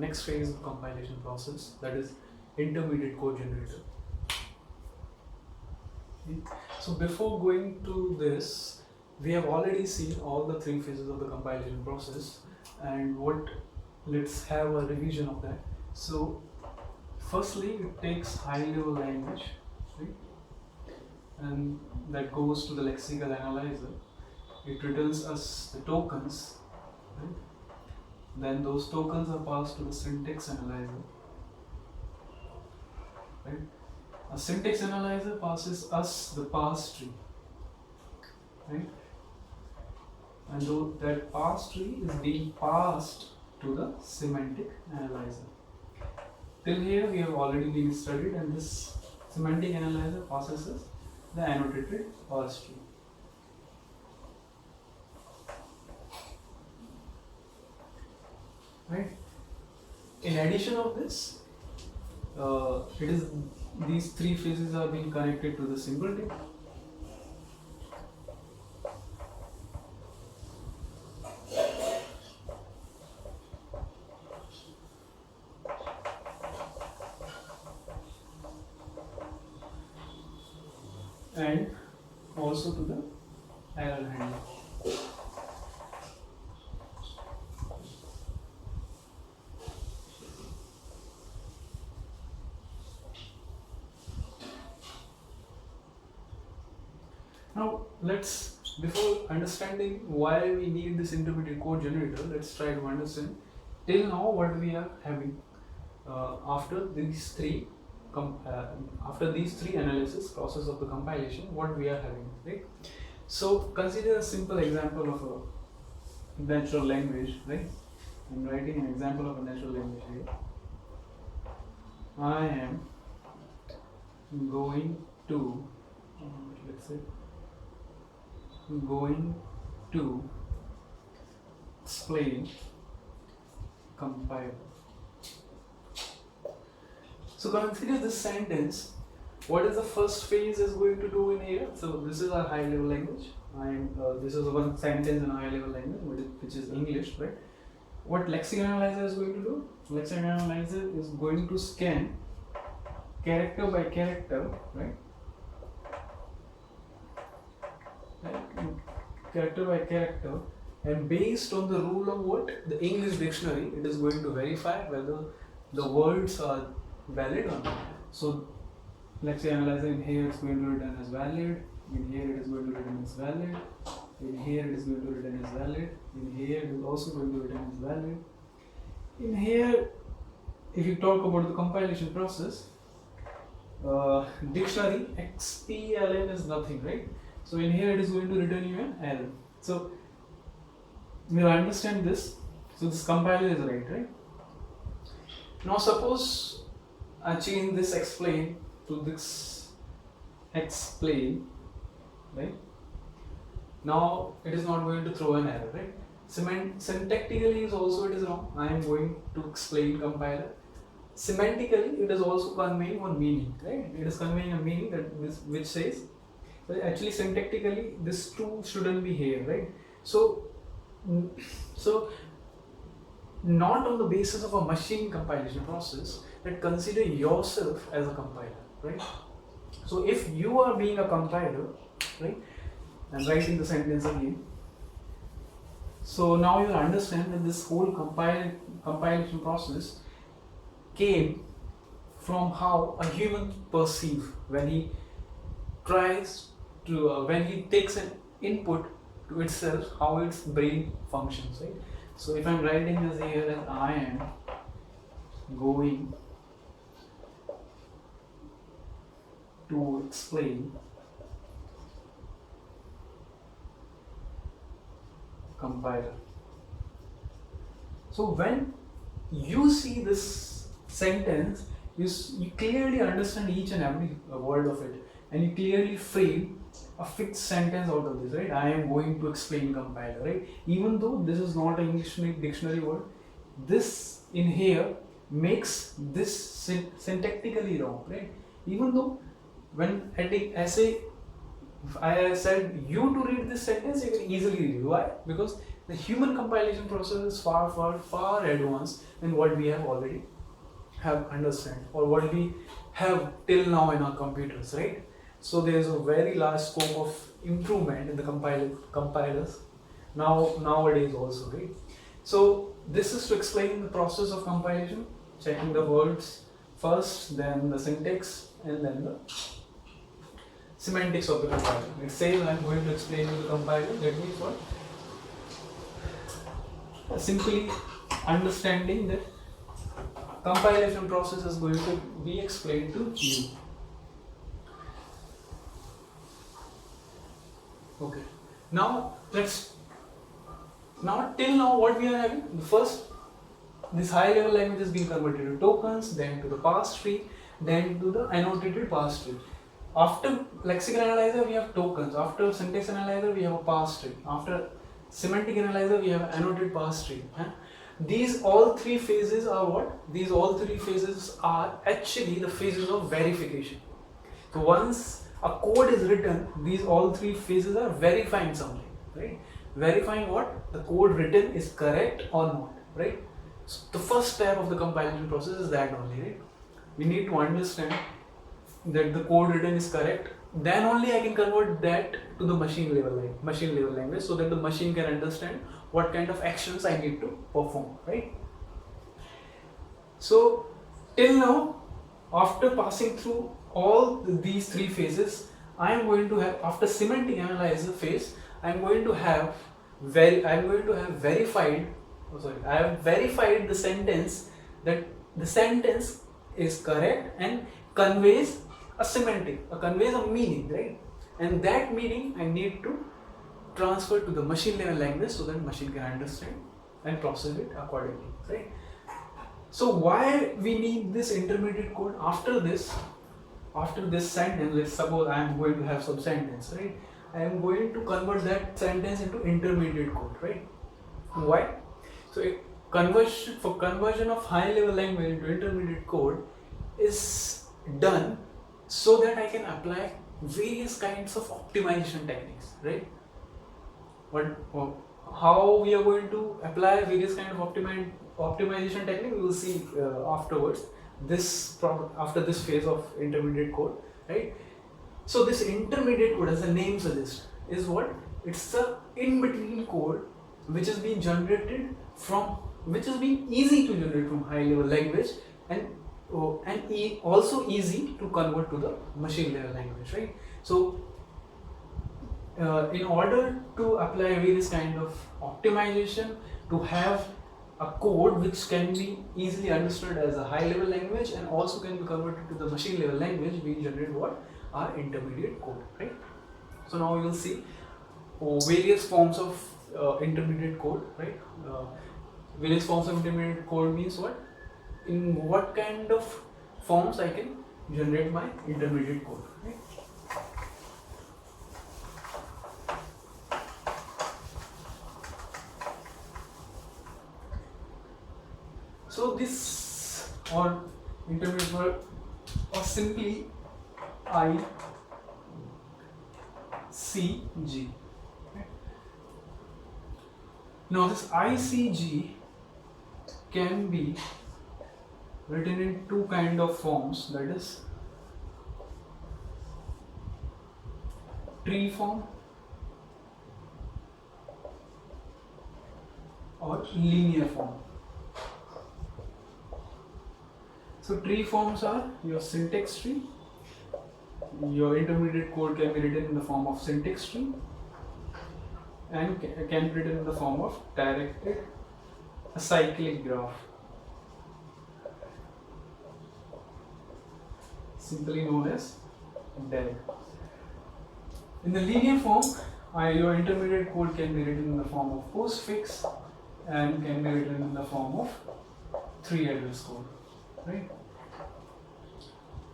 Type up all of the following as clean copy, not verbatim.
next phase of compilation process, that is intermediate code generator. So before going to this, we have already seen all the three phases of the compilation process, and let's have a revision of that. So firstly, it takes high level language, right? And that goes to the lexical analyzer. It returns us the tokens, right? Then those tokens are passed to the syntax analyzer, right? A syntax analyzer passes us the parse tree, right? And though that parse tree is being passed to the semantic analyzer. Till here we have already been studied, and this semantic analyzer passes us the annotated parse tree. Right? In addition of this, these three phases are being connected to the simpleton. And also to the error handler. Now before understanding why we need this intermediate code generator, let's try to understand till now what we are having after these three analysis process of the compilation, what we are having, right? So consider a simple example of a natural language, right? I'm writing an example of a natural language here. I am going to explain compile. So consider this sentence. What is the first phase is going to do in here? So this is our high level language, and this is one sentence in high level language, which is English, right? What lexical analyzer is going to do? Lexical analyzer is going to scan character by character, right? Character by character, and based on the rule of what? The English dictionary, it is going to verify whether the words are valid or not. So lexical analyzer in here is going to return as valid, in here it is going to return as valid, in here it is going to return as valid, in here it is also going to return as valid. In here, if you talk about the compilation process, dictionary XPLN is nothing, right? So in here it is going to return you an error. So we'll understand this. So this compiler is right? Now suppose I change this explain to this explain, right? Now it is not going to throw an error, right? Syntactically is also it is wrong. I am going to explain compiler. Semantically it is also conveying one meaning, right? It is conveying a meaning which says, actually syntactically this two shouldn't be here, right? So not on the basis of a machine compilation process, but consider yourself as a compiler, right? So if you are being a compiler, right? I'm writing the sentence again. So now you understand that this whole compilation process came from how a human perceives when he tries to when he takes an input to itself, how its brain functions, right? So if I'm writing this here as I am going to explain compiler. So when you see this sentence, you clearly understand each and every word of it, and you clearly frame a fixed sentence out of this, right? I am going to explain compiler, right? Even though this is not an English dictionary word, this in here makes this syntactically wrong, right? Even though when I take essay, if I said you to read this sentence, you can easily read it. Why? Because The human compilation process is far advanced than what we have already have understand or what we have till now in our computers, right? So there is a very large scope of improvement in the compilers nowadays also, right? So this is to explain the process of compilation, checking the words first, then the syntax, and then the semantics of the compiler. It says I am going to explain you the compiler. That means what? Simply understanding that compilation process is going to be explained to you. Okay. Now till now what we are having, the first, this high level language is being converted to tokens, then to the parse tree, then to the annotated parse tree. After lexical analyzer we have tokens, after syntax analyzer we have a parse tree, after semantic analyzer we have annotated parse tree. These all three phases are what? These all three phases are actually the phases of verification. So once a code is written, these all three phases are verifying something, right? Verifying what? The code written is correct or not, right? So the first step of the compilation process is that only, right? We need to understand that the code written is correct, then only I can convert that to the machine level language, so that the machine can understand what kind of actions I need to perform, right? So till now, after passing through all these three phases, I am going to have, after semantic analyzer phase, I am going to have verified the sentence, that the sentence is correct and conveys a conveys a meaning, right? And that meaning I need to transfer to the machine level language so that machine can understand and process it accordingly, right? So why we need this intermediate code? After this sentence, let's suppose I am going to have some sentence, right? I am going to convert that sentence into intermediate code, right? Why? So conversion of high level language into intermediate code is done so that I can apply various kinds of optimization techniques, right? How we are going to apply various kinds of optimization technique, we will see afterwards. After this phase of intermediate code, right? So this intermediate code, as the name suggests, is what? It's the in-between code which is being generated from, which is being easy to generate from high level language and also easy to convert to the machine level language, right? So in order to apply various kind of optimization, to have a code which can be easily understood as a high level language and also can be converted to the machine level language, we generate what? Our intermediate code, right? So now we will see various forms of intermediate code, right? Various forms of intermediate code means what? In what kind of forms I can generate my intermediate code, right? So this or intermediate code, or simply ICG. Now this ICG can be written in two kind of forms, that is tree form or linear form. So tree forms are your syntax tree. Your intermediate code can be written in the form of syntax tree and can be written in the form of directed acyclic graph, simply known as DAG. In the linear form, your intermediate code can be written in the form of postfix and can be written in the form of 3-address code, right?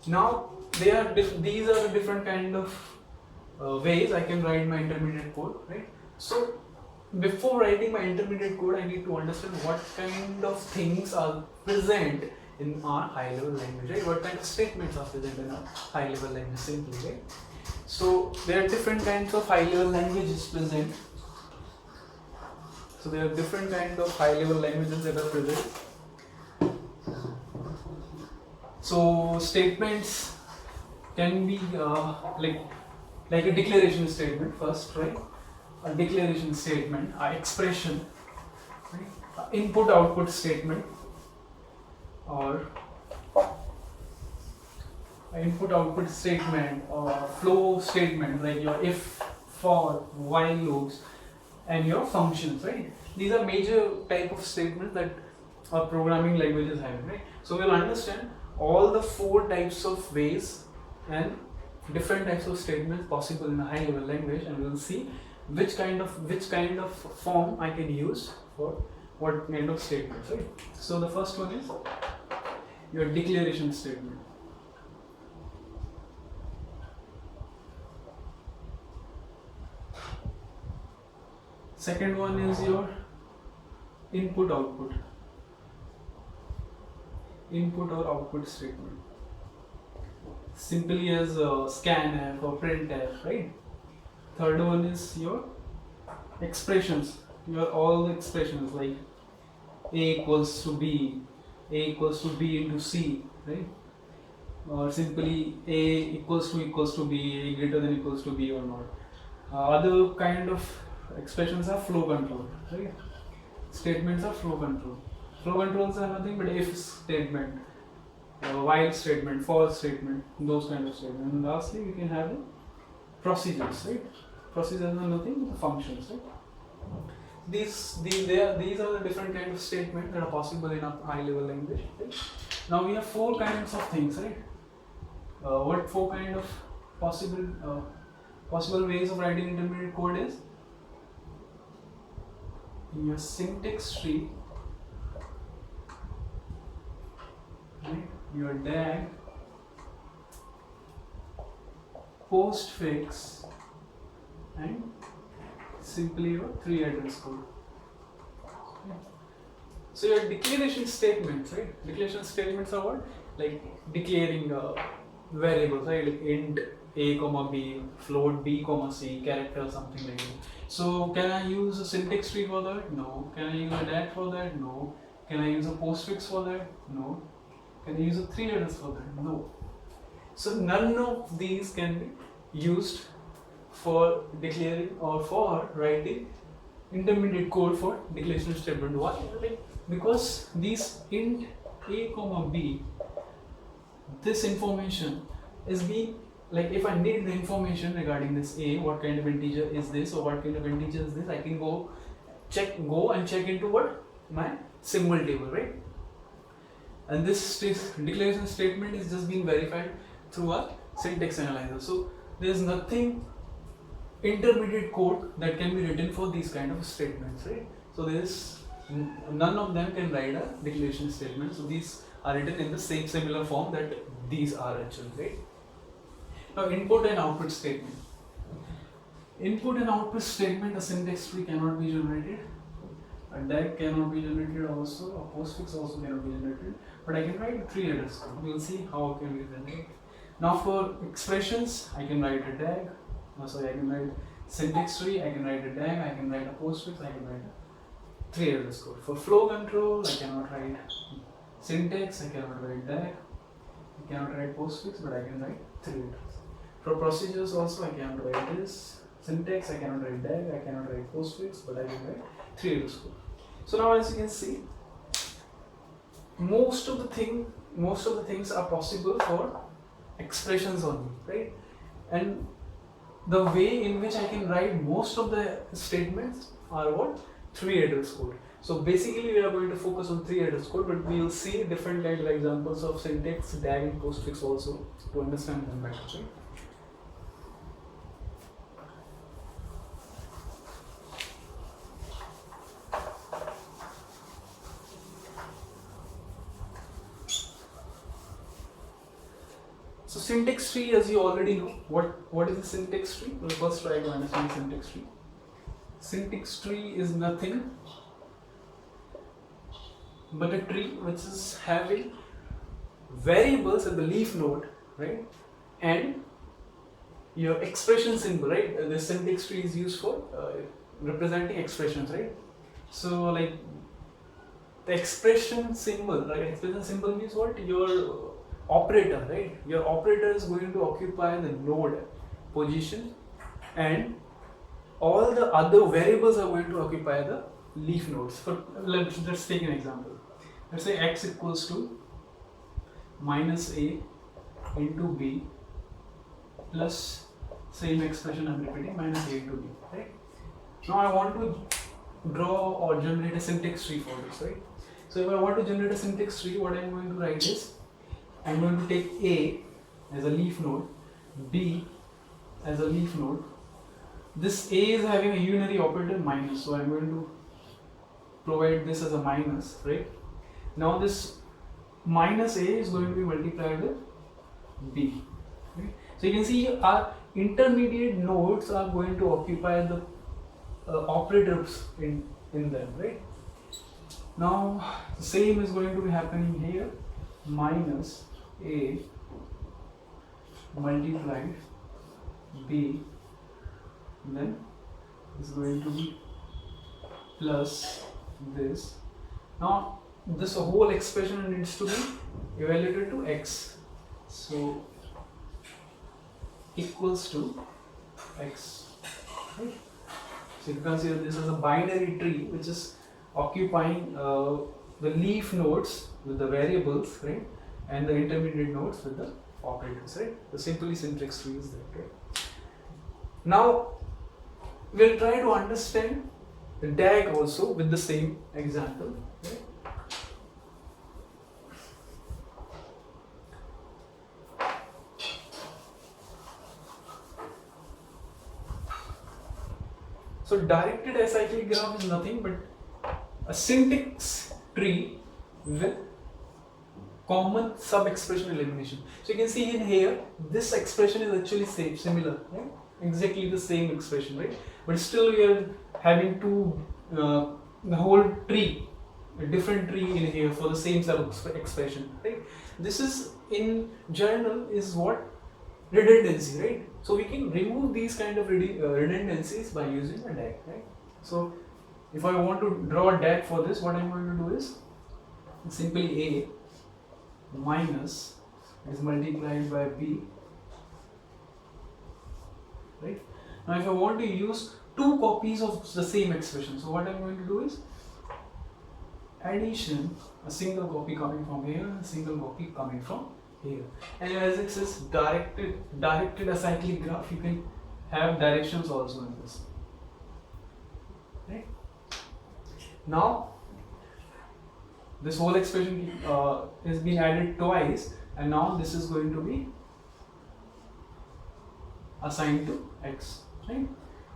Now these are the different kind of ways I can write my intermediate code, right? So before writing my intermediate code, I need to understand what kind of things are present in our high level language, right? What kind of statements are present in our high level language, simply, right? So there are different kinds of high level languages present. So there are different kind of high level languages that are present. So statements can be like a declaration statement first, right? A declaration statement, expression, right? Input output statement, or input output statement, or flow statement, like your if, for, while loops, and your functions, right? These are major type of statements that our programming languages have, right? So we'll understand all the 4 types of ways and different types of statements possible in a high level language, and we'll see which kind of form I can use for what kind of statements, right? So the first one is your declaration statement. Second one is your input output or output statement, simply as scanf or printf, right? Third one is your expressions, your all the expressions like a equals to b, a equals to b into c, right? Or simply a equals to b, a greater than equals to b or not. Other kind of expressions are flow control, right? Statements are flow control. Flow controls are nothing but if statement, while statement, for statement, those kind of statements. And lastly, we can have procedures, right? Procedures are nothing but functions, right? These are the different kind of statements that are possible in a high level language, right? Now we have 4 kinds of things, right? What 4 kind of possible ways of writing intermediate code is? In your syntax tree, right? Your DAG, postfix, and simply your 3 address code. Okay. So your declaration statements, right? Declaration statements are what? Like declaring variables, right? Like int a comma b, float b comma c, character, something like that. So can I use a syntax tree for that? No. Can I use a DAG for that? No. Can I use a postfix for that? No. Can I use a 3 address for that? No. So none of these can be used for declaring or for writing intermediate code for declaration statement. Why? Because these int a comma b, this information is being, like if I need the information regarding this a, what kind of integer is this or what kind of integer is this, I can go and check into what? My symbol table, right? And this declaration statement is just being verified through a syntax analyzer. So there is nothing intermediate code that can be written for these kind of statements, right? So there is none of them can write a declaration statement. So these are written in the same similar form that these are actually, right? Now input and output statement. Input and output statement, a syntax tree cannot be generated, a DAG cannot be generated also, a postfix also cannot be generated, but I can write 3 address code. We will see how can we generate. Now for expressions, I can write a DAG, I can write syntax tree, I can write a DAG, I can write a postfix, I can write a 3 address code. For flow control, I cannot write syntax, I cannot write DAG, I cannot write postfix, but I can write 3 address. For procedures also, I cannot write this syntax, I cannot write DAG, I cannot write postfix, but I can write 3 address code. So now as you can see, most of the things are possible for expressions only, right? And the way in which I can write most of the statements are what? 3 address code. So basically we are going to focus on 3 address code, but we will see different kind of examples of syntax, DAG and postfix also to understand them better, right? So syntax tree, as you already know, what is a syntax tree? We'll first try to understand syntax tree. Syntax tree is nothing but a tree which is having variables at the leaf node, right? And your expression symbol, right? The syntax tree is used for representing expressions, right? So like the expression symbol, right? Expression symbol means what? Your operator, right? Your operator is going to occupy the node position, and all the other variables are going to occupy the leaf nodes. For let's take an example. Let's say x equals to minus a into b plus same expression I'm repeating, minus a into b, right? Now I want to draw or generate a syntax tree for this, right? So if I want to generate a syntax tree, what I'm going to write is, I'm going to take a as a leaf node, b as a leaf node. This a is having a unary operator minus, so I'm going to provide this as a minus, right? Now this minus a is going to be multiplied with b, right? So you can see our intermediate nodes are going to occupy the operators in them, right? Now the same is going to be happening here, minus a multiplied b, then is going to be plus this. Now this whole expression needs to be evaluated to x, so equals to x, right? So you can see that this is a binary tree which is occupying the leaf nodes with the variables, right, and the intermediate nodes with the operators, right? The simply syntax tree is that, right? Now we'll try to understand the DAG also with the same example, right? So directed acyclic graph is nothing but a syntax tree with common sub-expression elimination. So you can see in here, this expression is actually similar, right? Exactly the same expression, right? But still we are having the whole tree, a different tree in here for the same sub-expression, right? This is in general is what? Redundancy, right? So we can remove these kind of redundancies by using a DAG, right? So if I want to draw a DAG for this, what I'm going to do is simply a minus is multiplied by b, right? Now if I want to use two copies of the same expression, so what I'm going to do is addition, a single copy coming from here, a single copy coming from here. And as it says directed acyclic graph, you can have directions also in this, right? Now this whole expression is being added twice, and now this is going to be assigned to x, right?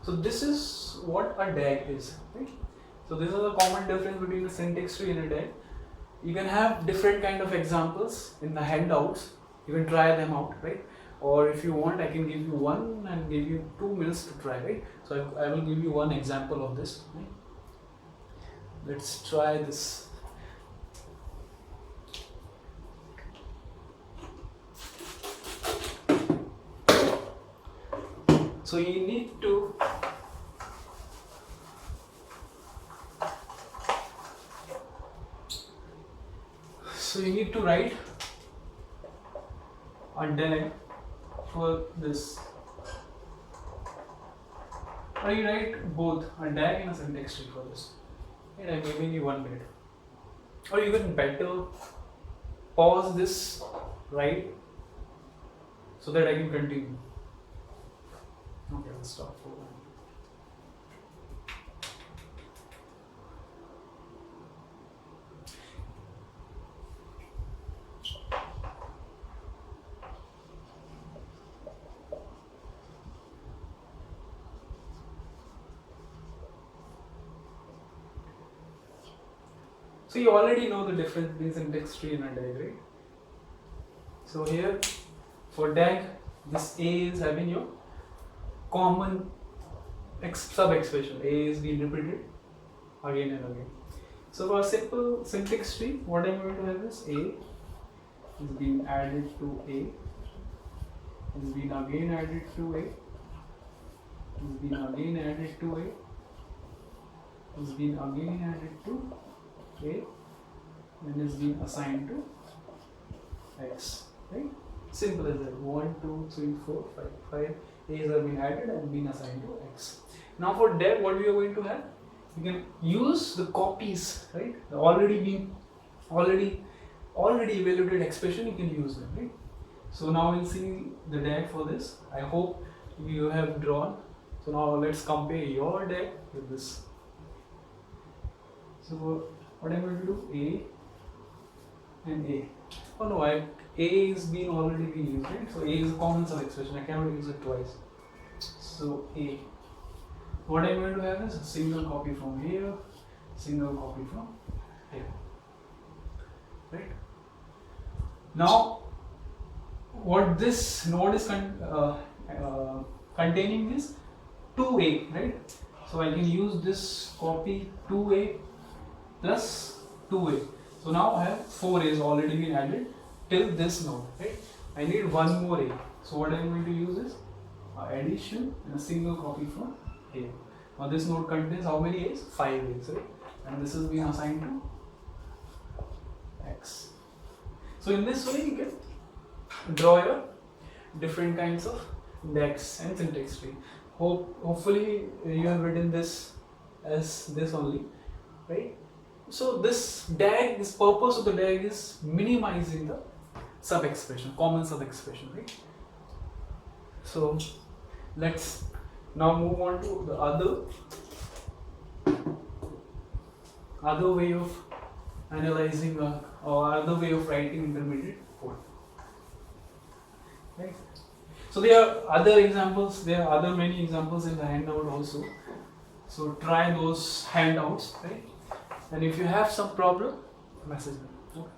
So this is what a DAG is, right? So this is a common difference between the syntax tree and a DAG. You can have different kind of examples in the handouts. You can try them out, right? Or if you want, I can give you one and give you 2 minutes to try, right? So I will give you one example of this, right? Let's try this. So you need to write a DAG for this, or you write both a DAG and a syntax tree for this, and I'm giving you 1 minute. Or you can better pause this, right, so that I can continue. Okay, let's stop for 1 minute. So you already know the difference between syntax tree and a DAG, right? So here for DAG, this A is having your common sub-expression. A is being repeated again and again. So for a simple syntax tree, what I'm going to have is A is being added to A, is being again added to A, is being again added to A, is being again added to A and is being assigned to X, right? Simple as that. 1, 2, 3, 4, 5. 5 A's are being added and being assigned to X. Now for dev, what we are going to have? You can use the copies, right? The already evaluated expression, you can use them, right? So now we'll see the DAG for this. I hope you have drawn. So now let's compare your DAG with this. So what I'm going to do, A and A. Oh no, A is being already been used, right? So A is a common sub expression. I cannot use it twice. So A. What I'm going to have is a single copy from here, single copy from here, right? Now, what this node is containing is 2A, right? So I can use this copy 2A plus 2A. So now I have 4 A's already been added till this node, right? I need one more A. So what I am going to use is addition and a single copy from here. Now this node contains how many A's? 5 A's, right? And this is being assigned to X. So in this way you can draw your different kinds of DAGs and syntax tree. Hopefully you have written this as this only, right? So this DAG, this purpose of the DAG is minimizing the sub expression, common sub expression, right? So let's now move on to the other way of analyzing or other way of writing intermediate code, right? So there are other examples, there are other many examples in the handout also. So try those handouts, right? And if you have some problem, message me. Okay.